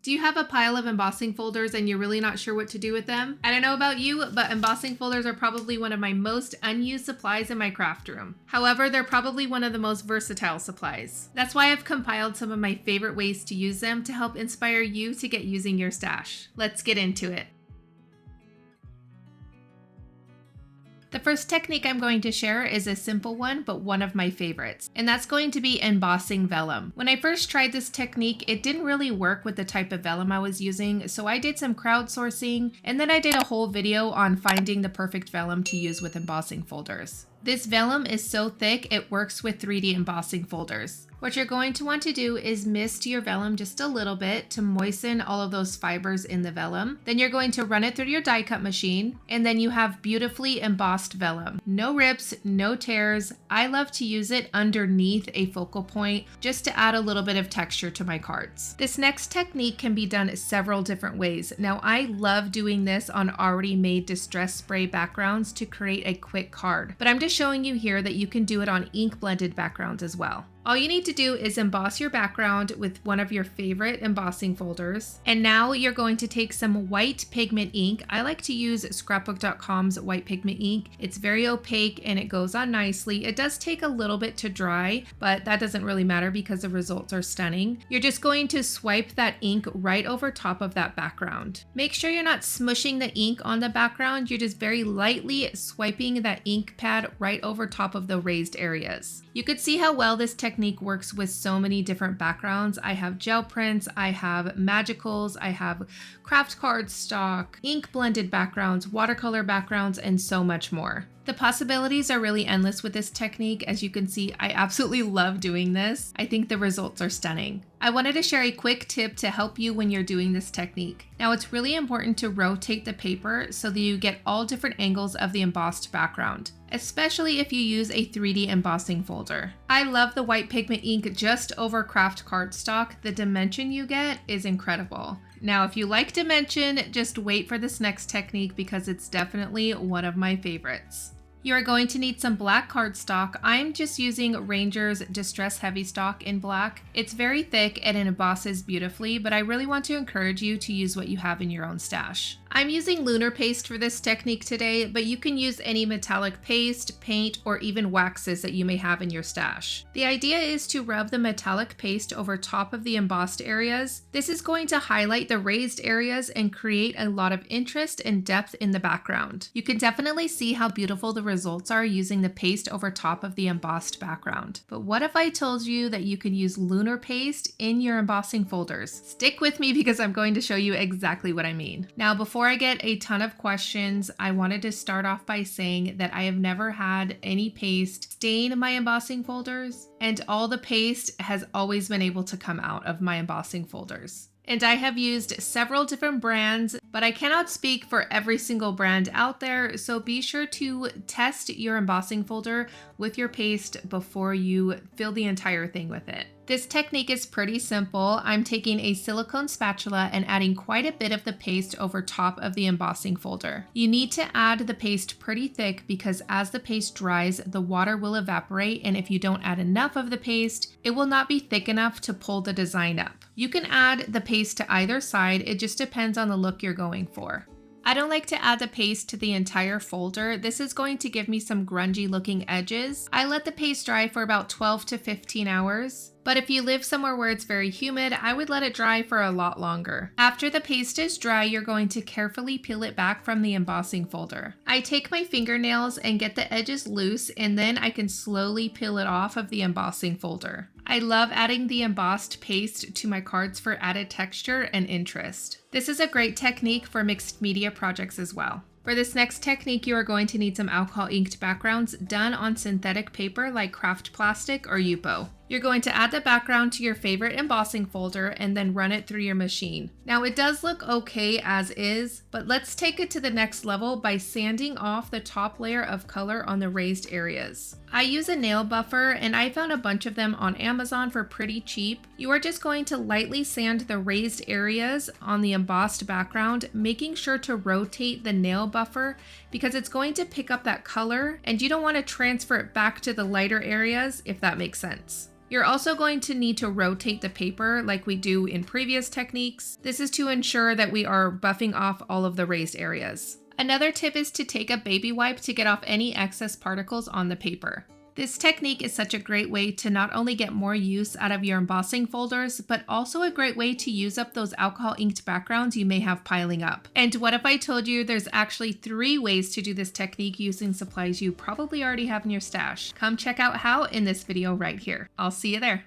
Do you have a pile of embossing folders and you're really not sure what to do with them? I don't know about you, but embossing folders are probably one of my most unused supplies in my craft room. However, they're probably one of the most versatile supplies. That's why I've compiled some of my favorite ways to use them to help inspire you to get using your stash. Let's get into it. The first technique I'm going to share is a simple one, but one of my favorites, and that's going to be embossing vellum. When I first tried this technique, it didn't really work with the type of vellum I was using, so I did some crowdsourcing, and then I did a whole video on finding the perfect vellum to use with embossing folders. This vellum is so thick, it works with 3D embossing folders. What you're going to want to do is mist your vellum just a little bit to moisten all of those fibers in the vellum. Then you're going to run it through your die cut machine, and then you have beautifully embossed vellum. No rips, no tears. I love to use it underneath a focal point just to add a little bit of texture to my cards. This next technique can be done several different ways. Now, I love doing this on already made distress spray backgrounds to create a quick card, but I'm just showing you here that you can do it on ink blended backgrounds as well. All you need to do is emboss your background with one of your favorite embossing folders. And now you're going to take some white pigment ink. I like to use scrapbook.com's white pigment ink. It's very opaque and it goes on nicely. It does take a little bit to dry, but that doesn't really matter because the results are stunning. You're just going to swipe that ink right over top of that background. Make sure you're not smushing the ink on the background. You're just very lightly swiping that ink pad right over top of the raised areas. You could see how well this technique works with so many different backgrounds. I have gel prints, I have magicals, I have craft cardstock, ink blended backgrounds, watercolor backgrounds, and so much more. The possibilities are really endless with this technique. As you can see, I absolutely love doing this. I think the results are stunning. I wanted to share a quick tip to help you when you're doing this technique. Now, it's really important to rotate the paper so that you get all different angles of the embossed background, especially if you use a 3D embossing folder. I love the white pigment ink just over craft cardstock. The dimension you get is incredible. Now, if you like dimension, just wait for this next technique because it's definitely one of my favorites. You are going to need some black cardstock. I'm just using Ranger's Distress Heavy Stock in black. It's very thick and it embosses beautifully, but I really want to encourage you to use what you have in your own stash. I'm using Lunar Paste for this technique today, but you can use any metallic paste, paint, or even waxes that you may have in your stash. The idea is to rub the metallic paste over top of the embossed areas. This is going to highlight the raised areas and create a lot of interest and depth in the background. You can definitely see how beautiful the results are using the paste over top of the embossed background. But what if I told you that you can use Lunar Paste in your embossing folders? Stick with me because I'm going to show you exactly what I mean. Now, before I get a ton of questions, I wanted to start off by saying that I have never had any paste stain my embossing folders, and all the paste has always been able to come out of my embossing folders. And I have used several different brands, but I cannot speak for every single brand out there, so be sure to test your embossing folder with your paste before you fill the entire thing with it. This technique is pretty simple. I'm taking a silicone spatula and adding quite a bit of the paste over top of the embossing folder. You need to add the paste pretty thick because as the paste dries, the water will evaporate, and if you don't add enough of the paste, it will not be thick enough to pull the design up. You can add the paste to either side, it just depends on the look you're going for. I don't like to add the paste to the entire folder. This is going to give me some grungy looking edges. I let the paste dry for about 12 to 15 hours. But if you live somewhere where it's very humid, I would let it dry for a lot longer. After the paste is dry, you're going to carefully peel it back from the embossing folder. I take my fingernails and get the edges loose, and then I can slowly peel it off of the embossing folder. I love adding the embossed paste to my cards for added texture and interest. This is a great technique for mixed media projects as well. For this next technique, you are going to need some alcohol inked backgrounds done on synthetic paper like craft plastic or Yupo. You're going to add the background to your favorite embossing folder and then run it through your machine. Now it does look okay as is, but let's take it to the next level by sanding off the top layer of color on the raised areas. I use a nail buffer and I found a bunch of them on Amazon for pretty cheap. You are just going to lightly sand the raised areas on the embossed background, making sure to rotate the nail buffer because it's going to pick up that color and you don't want to transfer it back to the lighter areas, if that makes sense. You're also going to need to rotate the paper like we do in previous techniques. This is to ensure that we are buffing off all of the raised areas. Another tip is to take a baby wipe to get off any excess particles on the paper. This technique is such a great way to not only get more use out of your embossing folders, but also a great way to use up those alcohol inked backgrounds you may have piling up. And what if I told you there's actually 3 ways to do this technique using supplies you probably already have in your stash? Come check out how in this video right here. I'll see you there.